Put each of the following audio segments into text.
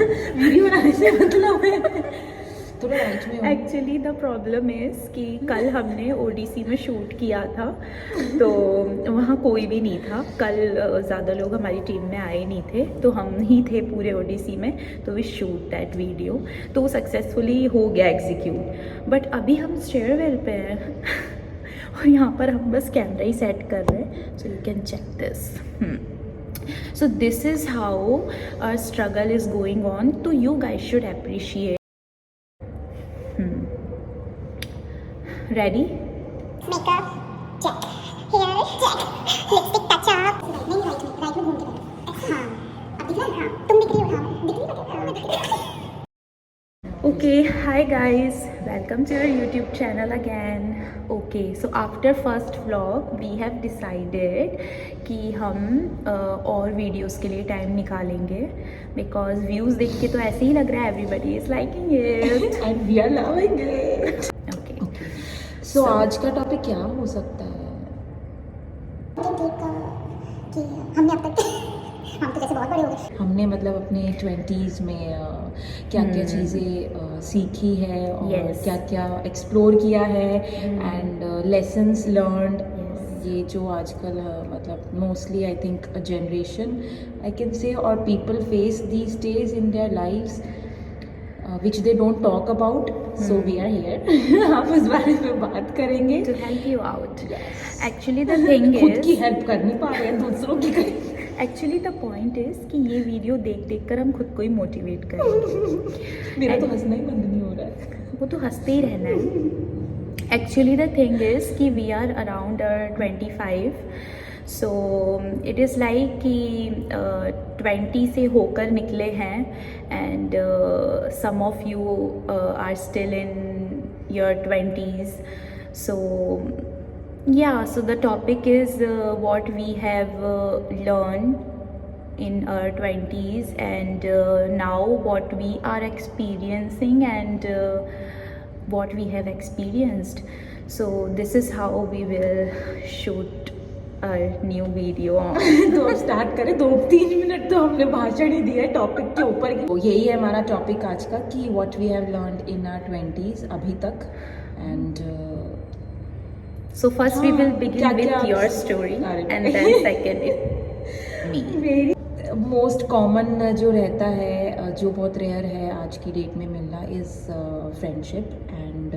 Video बनाने से मतलब है थोड़ा राइट में हो। एक्चुअली द प्रॉब्लम इज़ कि कल हमने ओडीसी में शूट किया था, तो वहाँ कोई भी नहीं था कल। ज़्यादा लोग हमारी टीम में आए नहीं थे, तो हम ही थे पूरे ओडीसी में। तो वी शूट दैट वीडियो, तो वो सक्सेसफुली हो गया एग्जीक्यूट। बट अभी हम स्टेयरवेल पे हैं और यहाँ पर हम बस कैमरा ही सेट कर रहे हैं, so you can check this. So this is how our struggle is going on. So you guys should appreciate. Ready? Makeup, check. Hair, check. Lipstick touch up. नहीं राइट में घूम के करो। हाँ, अब दिख रहा है? हाँ, तुम दिख रही हो। हाँ, दिख रही हो? Okay, hi guys, welcome to your YouTube channel again. Okay, so after first vlog we have decided कि हम और वीडियोस के लिए टाइम निकालेंगे, because views देख के तो ऐसे ही लग रहा है everybody is liking it and we are loving it. Okay. So आज का टॉपिक क्या हो सकता है? कि हमने अब तक हम तो जैसे बहुत बड़े हो गए। हमने मतलब अपने 20s में क्या क्या चीज़ें सीखी है और Yes. क्या क्या एक्सप्लोर किया है एंड लेसन्स लर्नड। ये जो आजकल मतलब mostly I think generation I can say और people face these days in their lives which they don't talk about, so we are here. हम उस बारे में बात करेंगे To help you out. Actually the thing खुद की is, हेल्प कर नहीं पा रहे हैं, दूसरों की करें। एक्चुअली द पॉइंट इज़ कि ये वीडियो देख कर हम खुद को ही मोटिवेट करेंगे। मेरा तो हंसना ही बंद नहीं हो रहा है। वो तो हंसते ही रहना है। एक्चुअली द थिंग इज़ कि we are around 25, so it is like कि 20 से होकर निकले हैं and some of you are still in your 20s, so yeah, so the topic is what we have learned in our 20s and now what we are experiencing and what we have experienced. So this is how we will shoot our new video. तो अब start करें। 2-3 minute तो हमने भाषण ही दिया है topic के ऊपर। तो यही है हमारा टॉपिक आज का कि what we have learned in our 20s अभी तक and So first we will begin क्या-क्या with your story अरे and then second me. Most common जो रहता है, जो बहुत रेयर है आज की डेट में मिलना, is friendship and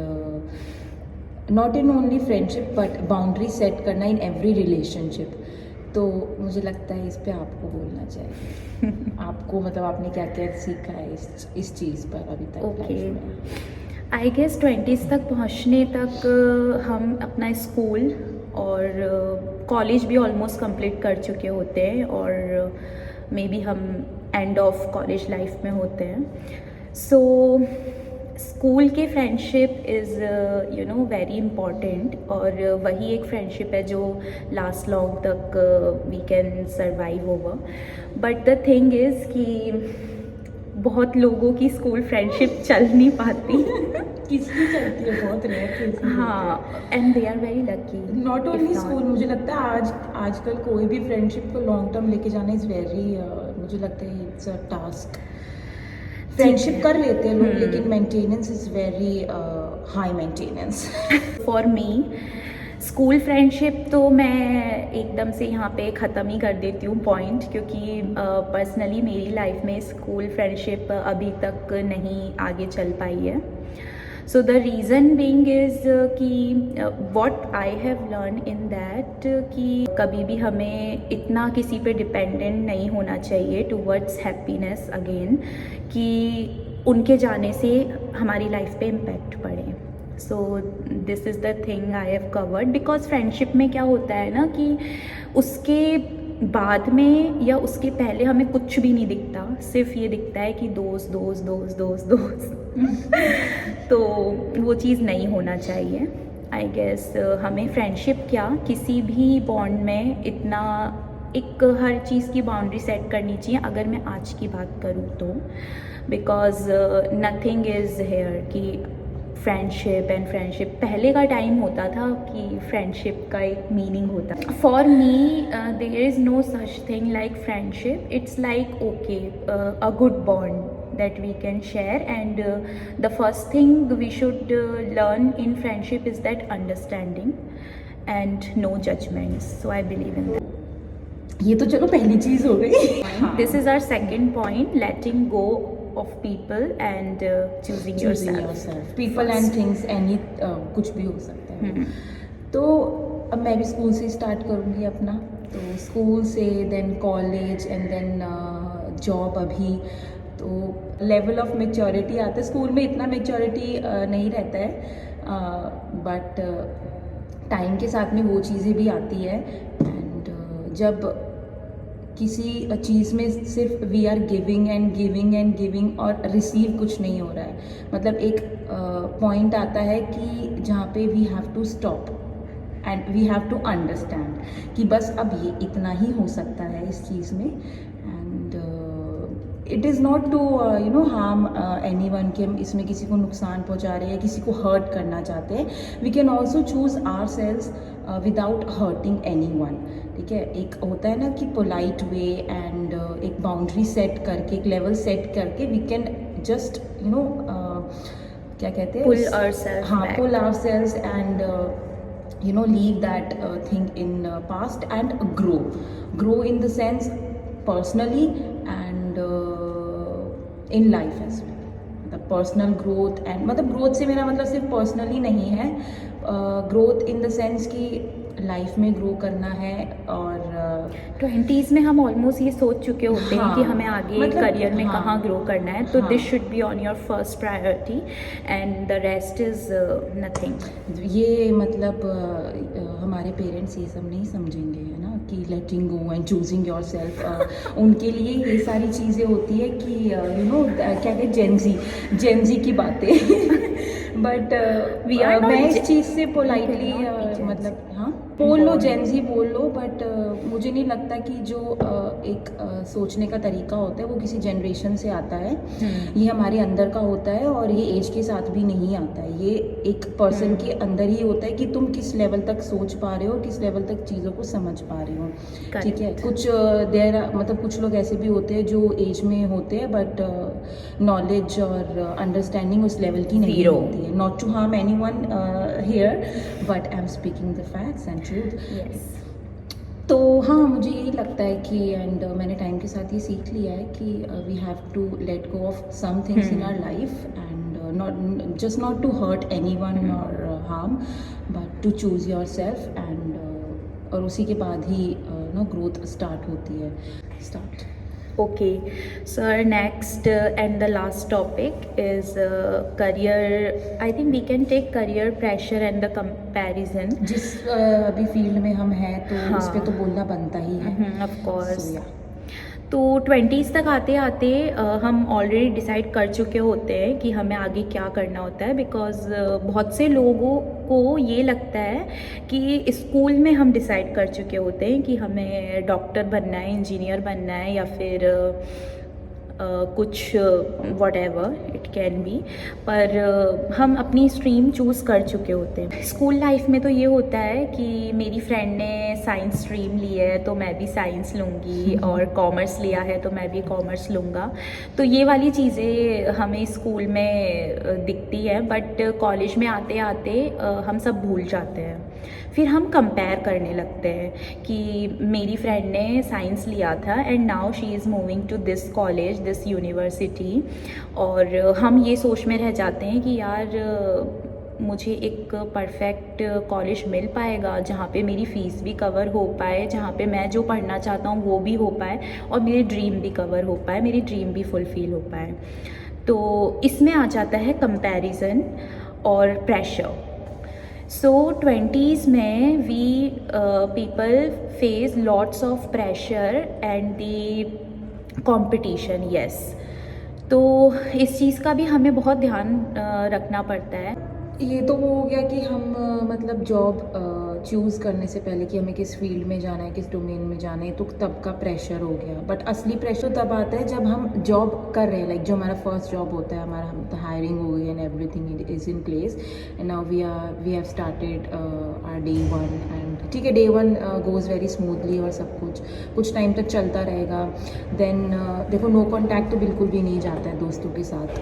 not in only friendship but boundary set करना इन एवरी रिलेशनशिप। तो मुझे लगता है इस पे आपको बोलना चाहिए। आपको मतलब आपने क्या क्या सीखा है इस चीज़ पर अभी तक Okay. लाइफ में? आई गेस 20s तक पहुंचने तक हम अपना स्कूल और कॉलेज भी ऑलमोस्ट कंप्लीट कर चुके होते हैं और मे बी हम एंड ऑफ कॉलेज लाइफ में होते हैं। सो स्कूल के friendship is you know very important और वही एक फ्रेंडशिप है जो लास्ट लॉन्ग तक we can survive over. But the thing is कि बहुत लोगों की स्कूल फ्रेंडशिप चल नहीं पाती। किसकी चलती है? बहुत रेयर केसेस। हाँ, and they are very lucky. Not only school, मुझे लगता है आजकल कोई भी फ्रेंडशिप को लॉन्ग टर्म लेके जाना इज़ वेरी, मुझे लगता है इट्स अ टास्क। फ्रेंडशिप कर लेते हैं लोग लेकिन maintenance is very high maintenance. For me school friendship तो मैं एकदम से यहाँ पे ख़त्म ही कर देती हूँ पॉइंट, क्योंकि पर्सनली मेरी लाइफ में स्कूल फ्रेंडशिप अभी तक नहीं आगे चल पाई है। So the reason being is कि what I have learn in that कि कभी भी हमें इतना किसी पे डिपेंडेंट नहीं होना चाहिए टूवर्ड्स हैप्पीनेस अगेन, कि उनके जाने से हमारी लाइफ पे इम्पैक्ट पड़े। सो this is the thing I have covered, because friendship में क्या होता है ना कि उसके बाद में या उसके पहले हमें कुछ भी नहीं दिखता, सिर्फ ये दिखता है कि दोस्त दोस्त दोस्त दोस्त दोस्त। तो वो चीज़ नहीं होना चाहिए। आई गेस हमें फ्रेंडशिप क्या किसी भी बॉन्ड में इतना एक हर चीज़ की बाउंड्री सेट करनी चाहिए, अगर मैं आज की बात करूँ तो, बिकॉज नथिंग इज़ हेयर कि फ्रेंडशिप पहले का टाइम होता था कि फ्रेंडशिप का एक मीनिंग होता। For me there is no such thing like friendship, it's like okay a good bond that we can share. And the first thing we should learn in friendship is that understanding and no judgments. So I believe in that. ये तो चलो पहली चीज़ हो गई. This is our second point, letting go of people and choosing yourself. People and things, any कुछ भी हो सकता है. तो अब मैं भी स्कूल से स्टार्ट करूँगी अपना. तो स्कूल से then college and then job. अभी तो लेवल ऑफ मेच्योरिटी आता है. स्कूल में इतना मेच्योरिटी नहीं रहता है, बट टाइम के साथ में वो चीज़ें भी आती है. एंड जब किसी चीज़ में सिर्फ we are giving and giving and giving और रिसीव कुछ नहीं हो रहा है, मतलब एक पॉइंट आता है कि जहाँ पे we have to stop and we have to understand कि बस अब ये इतना ही हो सकता है इस चीज़ में. And it is not to harm anyone, कि हम इसमें किसी को नुकसान पहुँचा रहे हैं, किसी को हर्ट करना चाहते हैं. We can also choose ourselves without hurting anyone. ठीक है, एक होता है ना कि पोलाइट वे एंड एक बाउंड्री सेट करके, एक लेवल सेट करके वी कैन जस्ट क्या कहते हैं, Pull ourselves हाँ, back. pull ourselves and leave that thing in past and grow in the sense personally and in life as well. मतलब personal growth and मतलब growth से मेरा मतलब सिर्फ पर्सनली नहीं है, ग्रोथ इन द सेंस कि लाइफ में ग्रो करना है. और 20s में हम ऑलमोस्ट ये सोच चुके होते हैं हाँ, कि हमें आगे मतलब करियर में हाँ, कहाँ ग्रो करना है. तो हाँ. This should be on your first priority and the rest is nothing. ये मतलब हमारे पेरेंट्स ये सब नहीं समझेंगे, है ना, कि letting go and choosing your self. उनके लिए ये सारी चीज़ें होती है कि क्या कहते हैं, जेनजी की बातें. बट We are not मैं इस Gen- चीज़ से politely We cannot be Gen Z. मतलब हाँ बोल लो, Born. जेनजी बोल लो, बट मुझे नहीं लगता कि जो एक सोचने का तरीका होता है वो किसी जनरेशन से आता है. ये हमारे अंदर का होता है और ये एज के साथ भी नहीं आता है. ये एक पर्सन के अंदर ही होता है कि तुम किस लेवल तक सोच पा रहे हो, किस लेवल तक चीज़ों को समझ पा रहे हो. ठीक है, कुछ मतलब कुछ लोग ऐसे भी होते हैं जो एज में होते हैं बट नॉलेज और अंडरस्टैंडिंग उस लेवल की नहीं Zero. होती है. Not to harm anyone here, but I am speaking the facts and truth. Yes. तो हाँ, मुझे यही लगता है कि एंड मैंने टाइम के साथ ये सीख लिया है कि we have to let go of some things in our life and not to hurt anyone or harm, but to choose yourself and और उसी के बाद ही ग्रोथ स्टार्ट होती है. Okay, so our next and the last topic is career. I think we can take career pressure and the comparison. जिस अभी field में हम हैं तो हाँ. उस पे तो बोलना बनता ही है. Of course. So, yeah. तो 20s तक आते आते हम ऑलरेडी डिसाइड कर चुके होते हैं कि हमें आगे क्या करना होता है. बिकॉज बहुत से लोगों को ये लगता है कि स्कूल में हम डिसाइड कर चुके होते हैं कि हमें डॉक्टर बनना है, इंजीनियर बनना है, या फिर कुछ what ever it can be. पर हम अपनी स्ट्रीम चूज़ कर चुके होते हैं. स्कूल लाइफ में तो ये होता है कि मेरी फ्रेंड ने साइंस स्ट्रीम ली है तो मैं भी साइंस लूँगी, और कॉमर्स लिया है तो मैं भी कॉमर्स लूँगा. तो ये वाली चीज़ें हमें स्कूल में दिखती है, बट कॉलेज में आते आते हम सब भूल जाते हैं. फिर हम कंपेयर करने लगते हैं कि मेरी फ्रेंड ने साइंस लिया था and now she is moving to this college, this university. और हम ये सोच में रह जाते हैं कि यार मुझे एक परफेक्ट कॉलेज मिल पाएगा जहाँ पे मेरी फ़ीस भी कवर हो पाए, जहाँ पे मैं जो पढ़ना चाहता हूँ वो भी हो पाए, और मेरे ड्रीम भी कवर हो पाए, मेरी ड्रीम भी फुलफ़िल हो पाए. तो इसमें आ जाता है कंपैरिजन और प्रेशर. सो 20s में we people face lots of pressure and the competition. Yes, तो इस चीज़ का भी हमें बहुत ध्यान रखना पड़ता है. ये तो वो हो गया कि हम मतलब जॉब चूज़ करने से पहले कि हमें किस फील्ड में जाना है, किस डोमेन में जाना है, तो तब का प्रेशर हो गया। बट असली प्रेशर तब आता है जब हम जॉब कर रहे हैं, लाइक जो हमारा फर्स्ट जॉब होता है, हमारा हायरिंग हो गई and everything is in place and now we have started our day 1 and ठीक है, डे 1 गोज़ वेरी स्मूथली और सब कुछ टाइम तक चलता रहेगा। देन देखो, नो कॉन्टैक्ट तो बिल्कुल भी नहीं जाता है दोस्तों के साथ,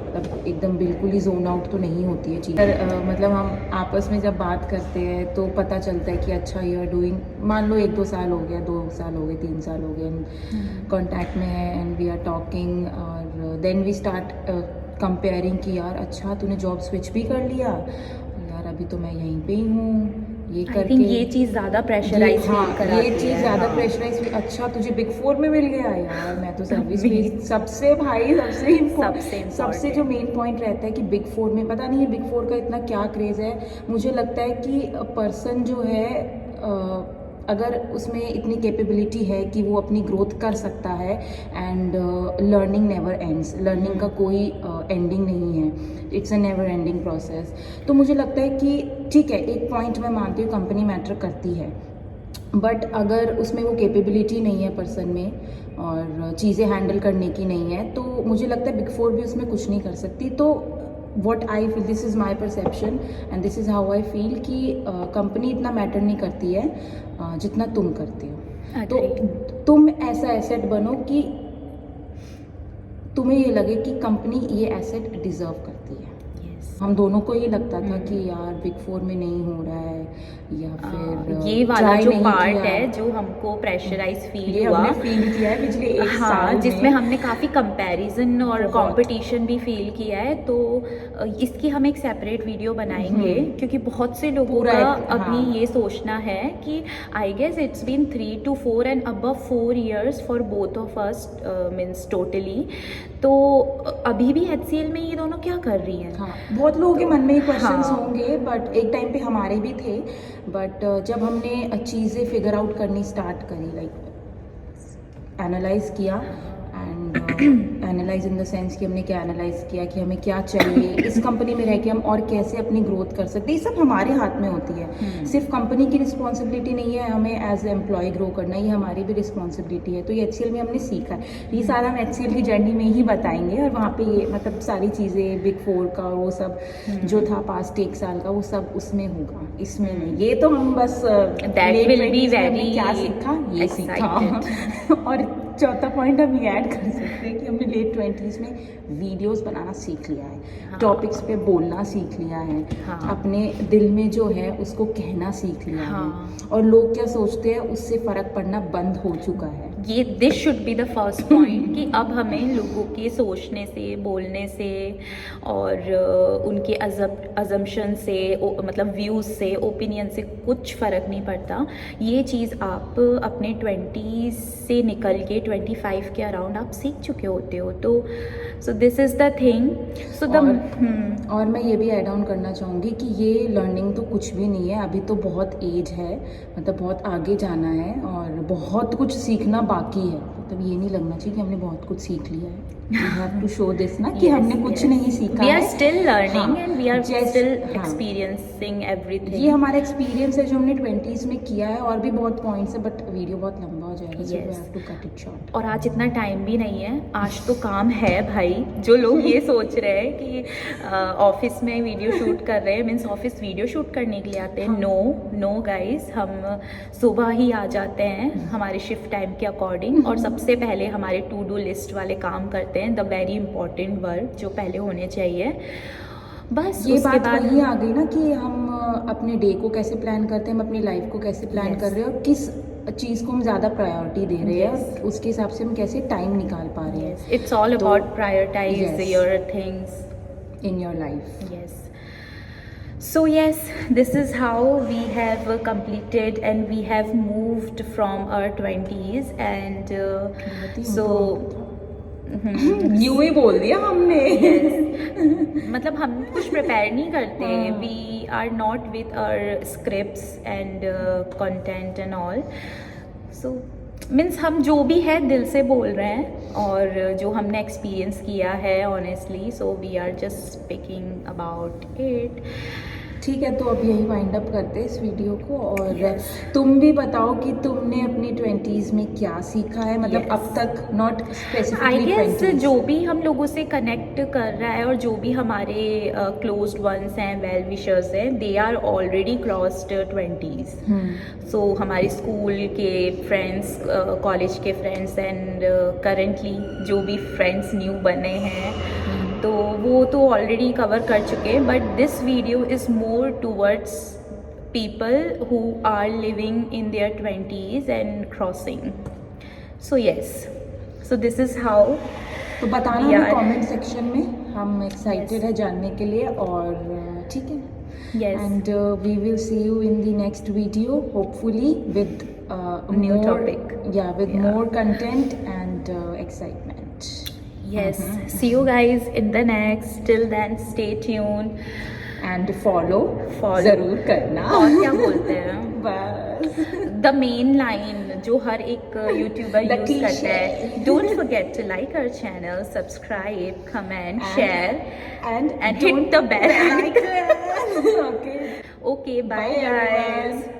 मतलब एकदम बिल्कुल ही जोन आउट तो नहीं होती है चीज़। मतलब हम आपस में जब बात करते हैं तो पता चलता है कि अच्छा यू आर डूइंग, मान लो 1-2 साल हो गया, 2 साल हो गए, 3 साल हो गए, कॉन्टैक्ट में है एंड वी आर टॉकिंग और देन वी स्टार्ट कंपेयरिंग कि यार अच्छा तूने जॉब स्विच भी कर लिया, यार अभी तो मैं यहीं पे ही हूँ, ये करके ये चीज़ ज़्यादा प्रेशराइज हाँ, ये चीज़ ज़्यादा प्रेशराइज। अच्छा तुझे बिग 4 में मिल गया, यार मैं तो सर्विस में सबसे भाई सबसे जो मेन पॉइंट रहता है कि बिग 4 में, पता नहीं है बिग 4 का इतना क्या क्रेज़ है। मुझे लगता है कि पर्सन जो है अगर उसमें इतनी कैपेबिलिटी है कि वो अपनी ग्रोथ कर सकता है and learning never ends, learning का कोई एंडिंग नहीं है, it's a never ending process. तो मुझे लगता है कि ठीक है, एक पॉइंट मैं मानती हूँ कंपनी मैटर करती है, बट अगर उसमें वो कैपेबिलिटी नहीं है पर्सन में और चीज़ें हैंडल करने की नहीं है, तो मुझे लगता है बिग 4 भी उसमें कुछ नहीं कर सकती। तो what I feel, this is my perception and this is how I feel कि कंपनी इतना मैटर नहीं करती है जितना तुम करते हो। तो तुम ऐसा एसेट बनो कि तुम्हें ये लगे कि कंपनी ये एसेट डिज़र्व करती है। हम दोनों को ये लगता था कि यार बिग 4 में नहीं हो रहा है, या फिर ये वाला जो पार्ट है जो हमको प्रेशराइज फील हुआ, हमने फील किया है पिछले 1 साल जिसमें हमने काफ़ी कंपैरिजन और कंपटीशन भी फील किया है। तो इसकी हम एक सेपरेट वीडियो बनाएंगे क्योंकि बहुत से लोगों का अभी ये सोचना है कि I guess it's been 3 to 4 and above 4 years for both of us, means totally. तो अभी भी HCL में ये दोनों क्या कर रही हैं? हाँ, बहुत लोगों के मन में क्वेश्चंस होंगे, बट एक टाइम पे हमारे भी थे। बट जब हमने चीज़ें फिगर आउट करनी स्टार्ट करी, लाइक एनालाइज किया and analyse in the sense कि हमने क्या एनालाइज किया कि हमें क्या चाहिए इस कंपनी में रह के, हम और कैसे अपनी ग्रोथ कर सकते हैं, ये सब हमारे हाथ में होती है। सिर्फ कंपनी की रिस्पॉन्सिबिलिटी नहीं है हमें एज एम्प्लॉय ग्रो करना, ये हमारी भी रिस्पॉन्सिबिलिटी है। तो ये HCL में हमने सीखा है, ये सारा हम HCL की जर्नी में ही बताएंगे और वहाँ पे ये मतलब सारी चीज़ें बिग 4 का वो सब जो था पास्ट 1 साल का, वो सब उसमें होगा, इसमें नहीं। ये तो हम बस क्या सीखा ये सीखा। और चौथा पॉइंट हम ये ऐड कर सकते हैं कि हमने लेट 20s में वीडियोस बनाना सीख लिया है, टॉपिक्स पे बोलना सीख लिया है, अपने दिल में जो है उसको कहना सीख लिया है, और लोग क्या सोचते हैं उससे फ़र्क पड़ना बंद हो चुका है। ये this should be the first point कि अब हमें लोगों के सोचने से, बोलने से और उनके अजम्पशन से, मतलब व्यूज़ से, ओपिनियन से कुछ फ़र्क नहीं पड़ता। ये चीज़ आप अपने 20s से निकल के 25 के अराउंड आप सीख चुके होते हो। तो so this is the thing. So और मैं ये भी ऐड ऑन करना चाहूँगी कि ये लर्निंग तो कुछ भी नहीं है, अभी तो बहुत एज है, मतलब बहुत आगे जाना है और बहुत कुछ सीखना बाकी है। मतलब ये नहीं लगना चाहिए कि हमने बहुत कुछ सीख लिया है। We have to show this ना कि हमने कुछ नहीं सीखा है। We are still learning and we are still experiencing everything। ये हमारा एक्सपीरियंस है जो हमने 20s में किया है, और भी बहुत पॉइंट्स है बट वीडियो बहुत लंबा हो जाएगा, so we have to cut it short। और आज इतना टाइम भी नहीं है, आज तो काम है भाई। जो लोग ये सोच रहे हैं कि ऑफिस में वीडियो शूट कर रहे हैं, मीन्स ऑफिस वीडियो शूट करने के लिए आते हैं, नो गाइस, हम सुबह ही आ जाते हैं हमारे शिफ्ट टाइम के अकॉर्डिंग, और सबसे पहले हमारे टू डू लिस्ट वाले काम करते हैं, द वेरी इंपॉर्टेंट वर्क जो पहले होने चाहिए। बस ये बात वही आ गई ना कि हम अपने डे को कैसे प्लान करते हैं, हम अपनी लाइफ को कैसे प्लान कर रहे हैं, और किस चीज़ को हम ज़्यादा प्रायोरिटी दे रहे हैं, उसके हिसाब से हम कैसे टाइम निकाल पा रहे हैं। It's all about prioritize your things in your life. Yes. So yes, this is how we have completed and we have moved from our 20s and so यूं ही बोल दिया हमने। मतलब हम कुछ प्रिपेयर नहीं करते, we are not with our scripts and content and all. So means हम जो भी है दिल से बोल रहे हैं और जो हमने एक्सपीरियंस किया है honestly, so we are just speaking about it. ठीक है, तो अब यही वाइंड अप करते हैं इस वीडियो को। और तुम भी बताओ कि तुमने अपनी 20s में क्या सीखा है, मतलब अब तक, not I specifically guess 20s। जो भी हम लोगों से कनेक्ट कर रहा है और जो भी हमारे क्लोज्ड वंस हैं, वेल विशर्स हैं, they are already crossed 20s। So हमारे स्कूल के फ्रेंड्स, कॉलेज के फ्रेंड्स एंड करंटली जो भी फ्रेंड्स न्यू बने हैं, तो वो तो ऑलरेडी कवर कर चुके हैं। But this video is more towards people who are living in their 20s and crossing. So yes, so this is how. तो बताना Yeah. हमें कमेंट सेक्शन में, हम एक्साइटेड है जानने के लिए। और ठीक है, Yes. and we will see you in the next video, hopefully with New more, topic. with Yeah. more content and excitement. Yes, see you guys in the next. Till then, stay tuned. And follow Follow. जरूर करना। और क्या बोलते हैं, बस the main line जो हर एक YouTuber The use करता है, cliche. Don't forget to like our channel, subscribe, comment, share and and hit the bell icon. Okay. Okay, bye Bye, guys. everyone.